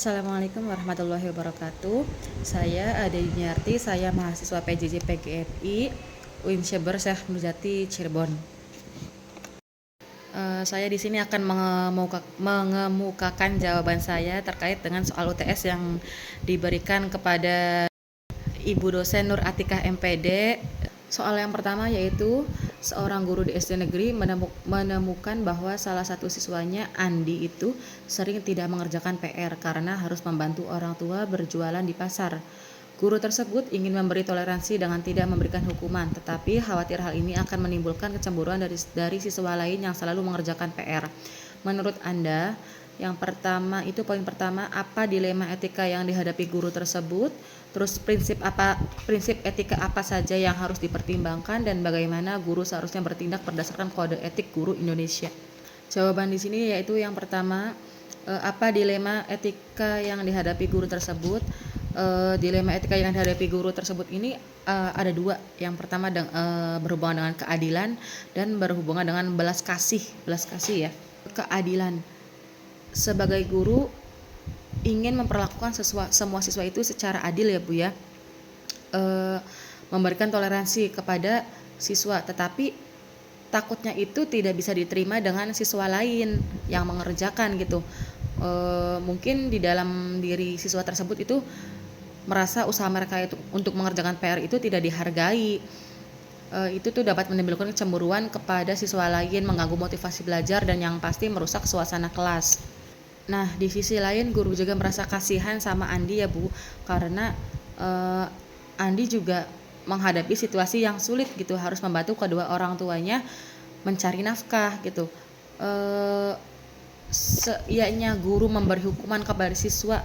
Assalamualaikum warahmatullahi wabarakatuh. Saya Ade Yuniarti, saya mahasiswa PJJ PGRI UIN Syeber Syekh Nurjati Cirebon. Saya di sini akan mengemukakan jawaban saya terkait dengan soal UTS yang diberikan kepada Ibu dosen Nur Atikah MPD. Soal yang pertama yaitu seorang guru di SD negeri menemukan bahwa salah satu siswanya, Andi, itu sering tidak mengerjakan PR karena harus membantu orang tua berjualan di pasar. Guru tersebut ingin memberi toleransi dengan tidak memberikan hukuman, tetapi khawatir hal ini akan menimbulkan kecemburuan dari siswa lain yang selalu mengerjakan PR. Menurut Anda, yang pertama itu poin pertama, apa dilema etika yang dihadapi guru tersebut? Terus prinsip etika apa saja yang harus dipertimbangkan dan bagaimana guru seharusnya bertindak berdasarkan kode etik guru Indonesia? Jawaban di sini yaitu yang pertama, apa dilema etika yang dihadapi guru tersebut? Dilema etika yang dihadapi guru tersebut ini ada dua. Yang pertama berhubungan dengan keadilan dan berhubungan dengan belas kasih ya. Keadilan, sebagai guru ingin memperlakukan semua siswa itu secara adil ya Bu ya, memberikan toleransi kepada siswa, tetapi takutnya itu tidak bisa diterima dengan siswa lain yang mengerjakan gitu. Mungkin di dalam diri siswa tersebut itu merasa usaha mereka itu untuk mengerjakan PR itu tidak dihargai. Itu tuh dapat menimbulkan kecemburuan kepada siswa lain, mengganggu motivasi belajar, dan yang pasti merusak suasana kelas. Nah, di sisi lain guru juga merasa kasihan sama Andi ya Bu, karena Andi juga menghadapi situasi yang sulit gitu, harus membantu kedua orang tuanya mencari nafkah gitu. Ianya guru memberi hukuman kepada siswa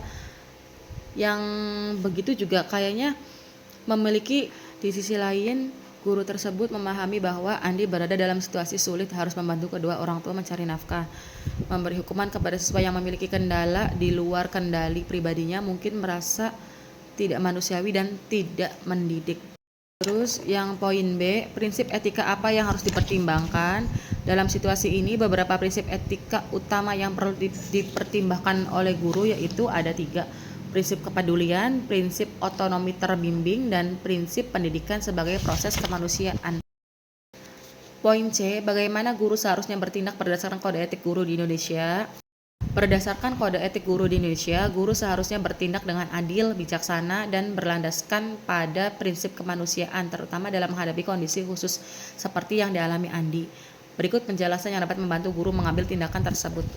yang begitu juga kayaknya memiliki. Di sisi lain guru tersebut memahami bahwa Andi berada dalam situasi sulit, harus membantu kedua orang tua mencari nafkah. Memberi hukuman kepada siswa yang memiliki kendala di luar kendali pribadinya mungkin merasa tidak manusiawi dan tidak mendidik. Terus yang poin B, prinsip etika apa yang harus dipertimbangkan? Dalam situasi ini beberapa prinsip etika utama yang perlu dipertimbangkan oleh guru yaitu ada 3. Prinsip kepedulian, prinsip otonomi terbimbing, dan prinsip pendidikan sebagai proses kemanusiaan. Poin C, bagaimana guru seharusnya bertindak berdasarkan kode etik guru di Indonesia? Berdasarkan kode etik guru di Indonesia, guru seharusnya bertindak dengan adil, bijaksana, dan berlandaskan pada prinsip kemanusiaan, terutama dalam menghadapi kondisi khusus seperti yang dialami Andi. Berikut penjelasan yang dapat membantu guru mengambil tindakan tersebut.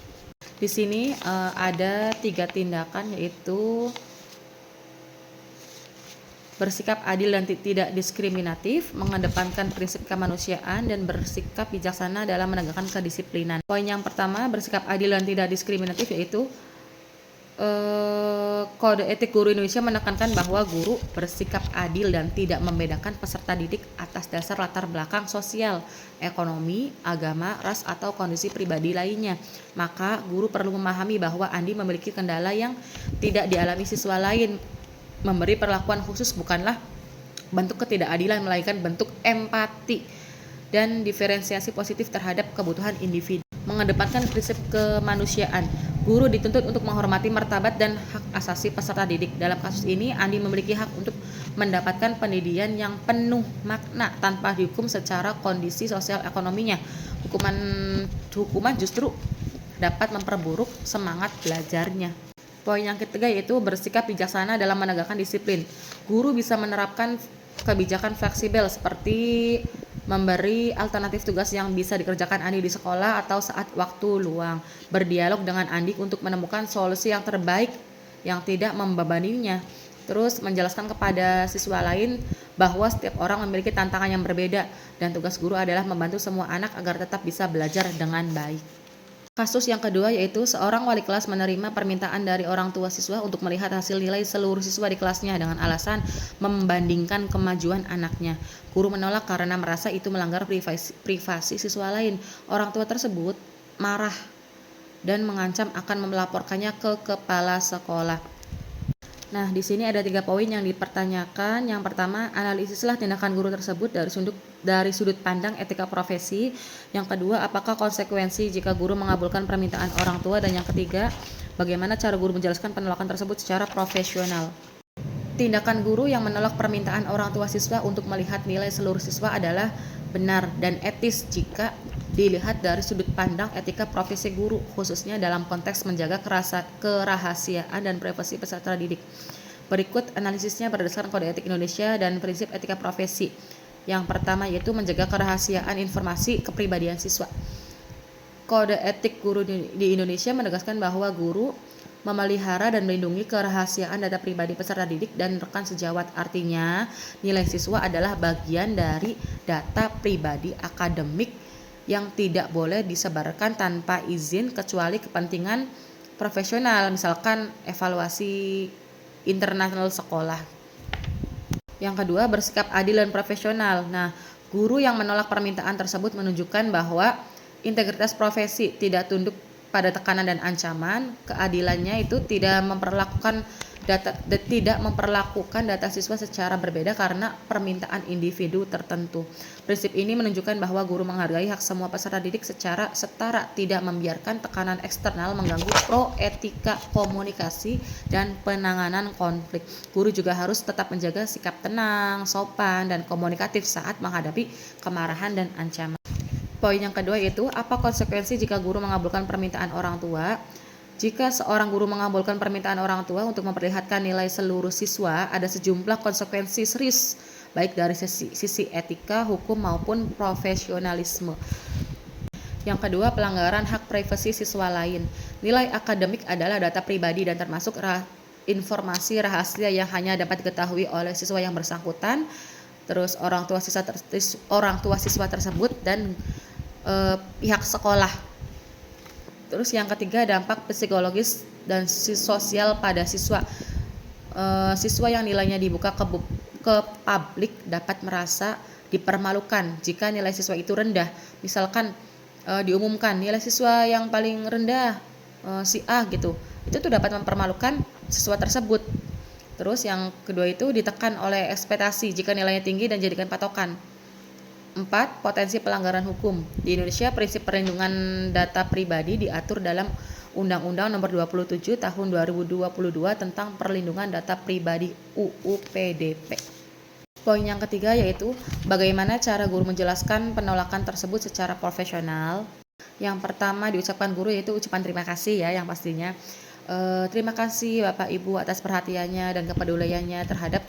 Di sini ada 3 tindakan, yaitu bersikap adil dan tidak diskriminatif, mengedepankan prinsip kemanusiaan, dan bersikap bijaksana dalam menegakkan kedisiplinan. Poin yang pertama, bersikap adil dan tidak diskriminatif, yaitu kode etik guru Indonesia menekankan bahwa guru bersikap adil dan tidak membedakan peserta didik atas dasar latar belakang sosial, ekonomi, agama, ras, atau kondisi pribadi lainnya. Maka guru perlu memahami bahwa Andi memiliki kendala yang tidak dialami siswa lain. Memberi perlakuan khusus bukanlah bentuk ketidakadilan, melainkan bentuk empati dan diferensiasi positif terhadap kebutuhan individu. Mengedepankan prinsip kemanusiaan, guru dituntut untuk menghormati martabat dan hak asasi peserta didik. Dalam kasus ini, Andi memiliki hak untuk mendapatkan pendidikan yang penuh makna tanpa dihukum secara kondisi sosial ekonominya. Hukuman justru dapat memperburuk semangat belajarnya. Poin yang ketiga yaitu bersikap bijaksana dalam menegakkan disiplin. Guru bisa menerapkan kebijakan fleksibel seperti memberi alternatif tugas yang bisa dikerjakan Andi di sekolah atau saat waktu luang. Berdialog dengan Andi untuk menemukan solusi yang terbaik yang tidak membebaninya. Terus menjelaskan kepada siswa lain bahwa setiap orang memiliki tantangan yang berbeda dan tugas guru adalah membantu semua anak agar tetap bisa belajar dengan baik. Kasus yang kedua yaitu seorang wali kelas menerima permintaan dari orang tua siswa untuk melihat hasil nilai seluruh siswa di kelasnya dengan alasan membandingkan kemajuan anaknya. Guru menolak karena merasa itu melanggar privasi siswa lain. Orang tua tersebut marah dan mengancam akan melaporkannya ke kepala sekolah. Nah, di sini ada 3 poin yang dipertanyakan. Yang pertama, analisislah tindakan guru tersebut dari sudut pandang etika profesi. Yang kedua, apakah konsekuensi jika guru mengabulkan permintaan orang tua? Dan yang ketiga, Bagaimana cara guru menjelaskan penolakan tersebut secara profesional? Tindakan guru yang menolak permintaan orang tua siswa untuk melihat nilai seluruh siswa adalah benar dan etis jika dilihat dari sudut pandang etika profesi guru, khususnya dalam konteks menjaga kerahasiaan dan privasi peserta didik. Berikut analisisnya berdasarkan Kode Etik Indonesia dan prinsip etika profesi. Yang pertama yaitu menjaga kerahasiaan informasi kepribadian siswa. Kode Etik Guru di Indonesia menegaskan bahwa guru memelihara dan melindungi kerahasiaan data pribadi peserta didik dan rekan sejawat. Artinya, nilai siswa adalah bagian dari data pribadi akademik yang tidak boleh disebarkan tanpa izin kecuali kepentingan profesional, misalkan evaluasi internal sekolah. Yang kedua, bersikap adil dan profesional. Nah, guru yang menolak permintaan tersebut menunjukkan bahwa integritas profesi, tidak tunduk pada tekanan dan ancaman. Keadilannya itu tidak memperlakukan data siswa secara berbeda karena permintaan individu tertentu. Prinsip ini menunjukkan bahwa guru menghargai hak semua peserta didik secara setara, tidak membiarkan tekanan eksternal mengganggu etika komunikasi dan penanganan konflik. Guru juga harus tetap menjaga sikap tenang, sopan, dan komunikatif saat menghadapi kemarahan dan ancaman. Poin yang kedua yaitu apa konsekuensi jika guru mengabulkan permintaan orang tua? Jika seorang guru mengabulkan permintaan orang tua untuk memperlihatkan nilai seluruh siswa, ada sejumlah konsekuensi serius, baik dari sisi etika, hukum maupun profesionalisme. Yang kedua, pelanggaran hak privasi siswa lain. Nilai akademik adalah data pribadi dan termasuk informasi rahasia yang hanya dapat diketahui oleh siswa yang bersangkutan, terus orang tua siswa tersebut dan pihak sekolah. Terus yang ketiga, dampak psikologis dan sosial pada siswa. Siswa yang nilainya dibuka ke publik dapat merasa dipermalukan jika nilai siswa itu rendah. Misalkan diumumkan nilai siswa yang paling rendah si A gitu. Itu tuh dapat mempermalukan siswa tersebut. Terus yang kedua itu ditekan oleh ekspektasi jika nilainya tinggi dan jadikan patokan. 4. Potensi pelanggaran hukum. Di Indonesia, prinsip perlindungan data pribadi diatur dalam Undang-Undang Nomor 27 Tahun 2022 tentang Perlindungan Data Pribadi UU PDP. Poin yang ketiga yaitu bagaimana cara guru menjelaskan penolakan tersebut secara profesional. Yang pertama diucapkan guru yaitu ucapan terima kasih ya, yang pastinya. Terima kasih Bapak Ibu atas perhatiannya dan kepeduliannya terhadap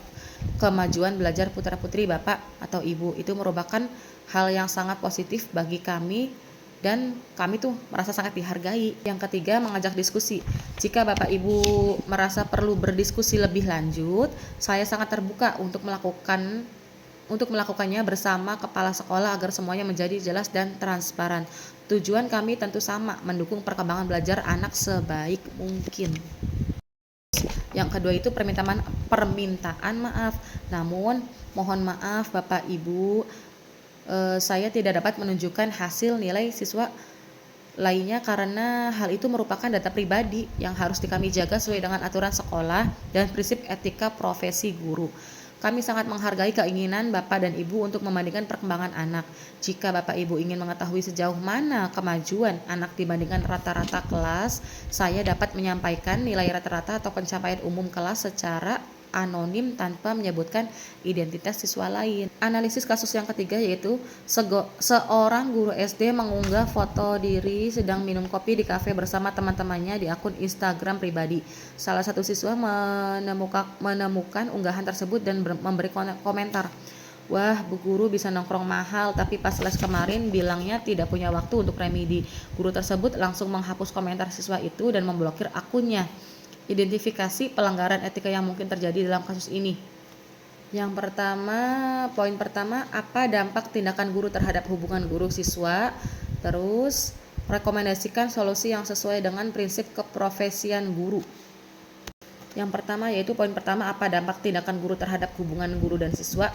kemajuan belajar putra-putri Bapak atau Ibu. Itu merupakan hal yang sangat positif bagi kami dan kami tuh merasa sangat dihargai. Yang ketiga, mengajak diskusi. Jika Bapak Ibu merasa perlu berdiskusi lebih lanjut, saya sangat terbuka untuk melakukannya bersama kepala sekolah agar semuanya menjadi jelas dan transparan. Tujuan kami tentu sama, mendukung perkembangan belajar anak sebaik mungkin. Yang kedua itu permintaan maaf. Namun mohon maaf Bapak Ibu, saya tidak dapat menunjukkan hasil nilai siswa lainnya karena hal itu merupakan data pribadi yang harus kami jaga sesuai dengan aturan sekolah dan prinsip etika profesi guru. Kami sangat menghargai keinginan Bapak dan Ibu untuk membandingkan perkembangan anak. Jika Bapak Ibu ingin mengetahui sejauh mana kemajuan anak dibandingkan rata-rata kelas, saya dapat menyampaikan nilai rata-rata atau pencapaian umum kelas secara anonim tanpa menyebutkan identitas siswa lain. Analisis kasus yang ketiga yaitu seorang guru SD mengunggah foto diri sedang minum kopi di kafe bersama teman-temannya di akun Instagram pribadi. Salah satu siswa menemukan unggahan tersebut dan memberi komentar, "Wah, Bu Guru bisa nongkrong mahal, tapi pas les kemarin bilangnya tidak punya waktu untuk remedi." Guru tersebut langsung menghapus komentar siswa itu dan memblokir akunnya. Identifikasi pelanggaran etika yang mungkin terjadi dalam kasus ini. Yang pertama, poin pertama, apa dampak tindakan guru terhadap hubungan guru siswa? Terus, rekomendasikan solusi yang sesuai dengan prinsip keprofesian guru. Yang pertama yaitu poin pertama, apa dampak tindakan guru terhadap hubungan guru dan siswa?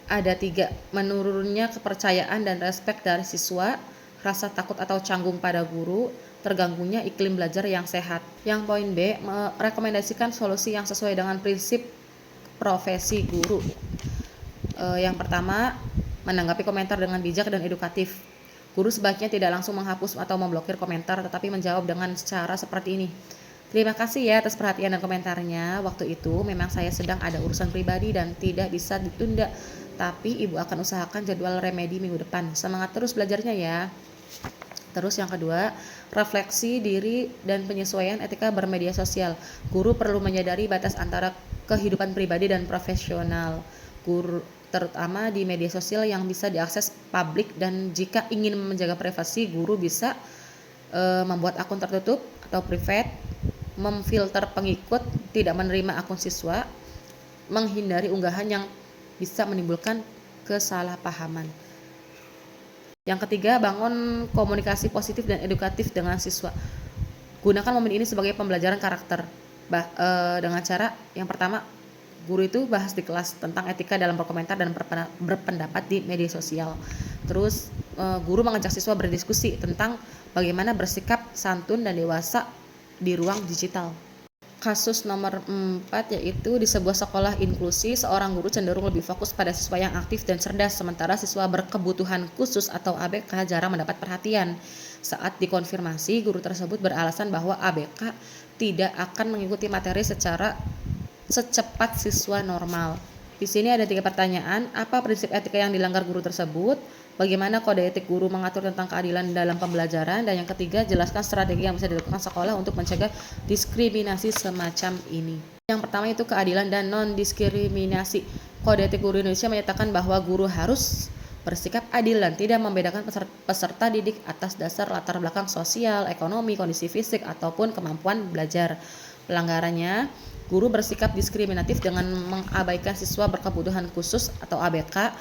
Ada 3, menurunnya kepercayaan dan respek dari siswa, rasa takut atau canggung pada guru, terganggunya iklim belajar yang sehat. Yang poin B, merekomendasikan solusi yang sesuai dengan prinsip profesi guru. Yang pertama, menanggapi komentar dengan bijak dan edukatif. Guru sebaiknya tidak langsung menghapus atau memblokir komentar, tetapi menjawab dengan cara seperti ini. Terima kasih ya atas perhatian dan komentarnya. Waktu itu memang saya sedang ada urusan pribadi dan tidak bisa ditunda. Tapi Ibu akan usahakan jadwal remedi minggu depan. Semangat terus belajarnya ya. Terus yang kedua, refleksi diri dan penyesuaian etika bermedia sosial. Guru perlu menyadari batas antara kehidupan pribadi dan profesional. Guru terutama di media sosial yang bisa diakses publik, dan jika ingin menjaga privasi, guru bisa membuat akun tertutup atau private, memfilter pengikut, tidak menerima akun siswa, menghindari unggahan yang bisa menimbulkan kesalahpahaman. Yang ketiga, bangun komunikasi positif dan edukatif dengan siswa. Gunakan momen ini sebagai pembelajaran karakter. Dengan cara yang pertama, guru itu bahas di kelas tentang etika dalam berkomentar dan berpendapat di media sosial. Terus guru mengajak siswa berdiskusi tentang bagaimana bersikap santun dan dewasa di ruang digital. Kasus nomor 4 yaitu di sebuah sekolah inklusi, seorang guru cenderung lebih fokus pada siswa yang aktif dan cerdas, sementara siswa berkebutuhan khusus atau ABK jarang mendapat perhatian. Saat dikonfirmasi, guru tersebut beralasan bahwa ABK tidak akan mengikuti materi secara secepat siswa normal. Di sini ada 3 pertanyaan. Apa prinsip etika yang dilanggar guru tersebut? Bagaimana kode etik guru mengatur tentang keadilan dalam pembelajaran? Dan yang ketiga, jelaskan strategi yang bisa dilakukan sekolah untuk mencegah diskriminasi semacam ini. Yang pertama itu keadilan dan non-diskriminasi. Kode etik guru Indonesia menyatakan bahwa guru harus bersikap adil dan tidak membedakan peserta didik atas dasar latar belakang sosial, ekonomi, kondisi fisik, ataupun kemampuan belajar. Pelanggarannya, guru bersikap diskriminatif dengan mengabaikan siswa berkebutuhan khusus atau ABK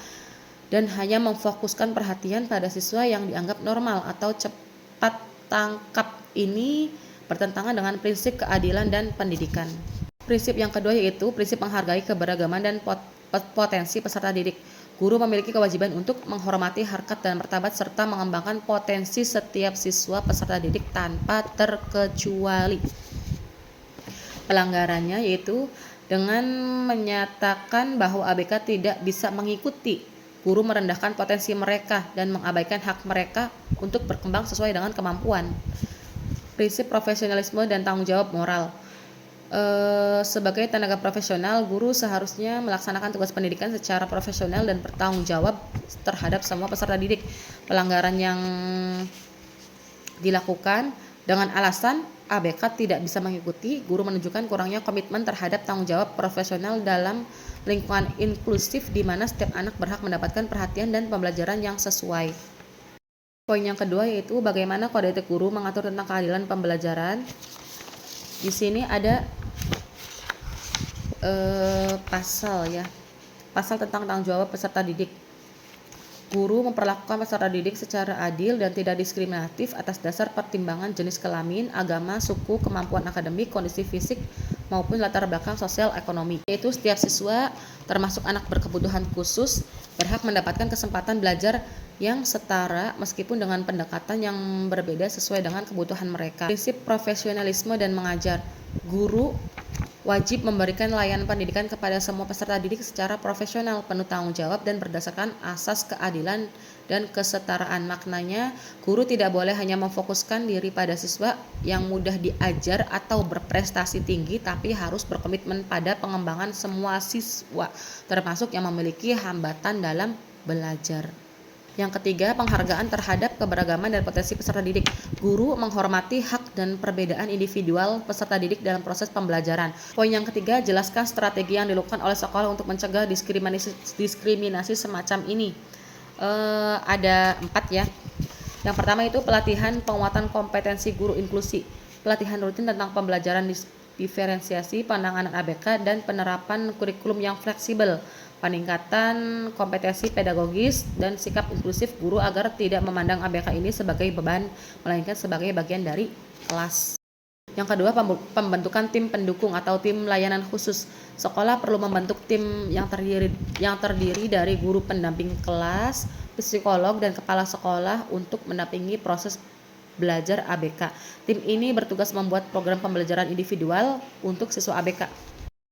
dan hanya memfokuskan perhatian pada siswa yang dianggap normal atau cepat tangkap. Ini bertentangan dengan prinsip keadilan dan pendidikan. Prinsip yang kedua yaitu prinsip menghargai keberagaman dan potensi peserta didik. Guru memiliki kewajiban untuk menghormati harkat dan martabat serta mengembangkan potensi setiap siswa peserta didik tanpa terkecuali. Pelanggarannya yaitu dengan menyatakan bahwa ABK tidak bisa mengikuti. Guru merendahkan potensi mereka dan mengabaikan hak mereka untuk berkembang sesuai dengan kemampuan. Prinsip profesionalisme dan tanggung jawab moral. Sebagai tenaga profesional, guru seharusnya melaksanakan tugas pendidikan secara profesional dan bertanggung jawab terhadap semua peserta didik. Pelanggaran yang dilakukan dengan alasan ABK tidak bisa mengikuti, guru menunjukkan kurangnya komitmen terhadap tanggung jawab profesional dalam lingkungan inklusif di mana setiap anak berhak mendapatkan perhatian dan pembelajaran yang sesuai. Poin yang kedua yaitu bagaimana kode etik guru mengatur tentang keadilan pembelajaran. Di sini ada pasal tentang tanggung jawab peserta didik. Guru memperlakukan peserta didik secara adil dan tidak diskriminatif atas dasar pertimbangan jenis kelamin, agama, suku, kemampuan akademik, kondisi fisik, maupun latar belakang sosial ekonomi. Yaitu setiap siswa, termasuk anak berkebutuhan khusus, berhak mendapatkan kesempatan belajar yang setara meskipun dengan pendekatan yang berbeda sesuai dengan kebutuhan mereka. Prinsip profesionalisme dan mengajar. Guru wajib memberikan layanan pendidikan kepada semua peserta didik secara profesional, penuh tanggung jawab, dan berdasarkan asas keadilan dan kesetaraan. Maknanya, guru tidak boleh hanya memfokuskan diri pada siswa yang mudah diajar atau berprestasi tinggi, tapi harus berkomitmen pada pengembangan semua siswa, termasuk yang memiliki hambatan dalam belajar. Yang ketiga, penghargaan terhadap keberagaman dan potensi peserta didik. Guru menghormati hak dan perbedaan individual peserta didik dalam proses pembelajaran. Poin yang ketiga, jelaskan strategi yang dilakukan oleh sekolah untuk mencegah diskriminasi semacam ini. Ada 4 ya. Yang pertama itu pelatihan penguatan kompetensi guru inklusi. Pelatihan rutin tentang pembelajaran diferensiasi, penanganan ABK, dan penerapan kurikulum yang fleksibel. Peningkatan kompetensi pedagogis dan sikap inklusif guru agar tidak memandang ABK ini sebagai beban, melainkan sebagai bagian dari kelas. Yang kedua, pembentukan tim pendukung atau tim layanan khusus. Sekolah perlu membentuk tim yang terdiri dari guru pendamping kelas, psikolog, dan kepala sekolah untuk mendampingi proses belajar ABK. Tim ini bertugas membuat program pembelajaran individual untuk siswa ABK.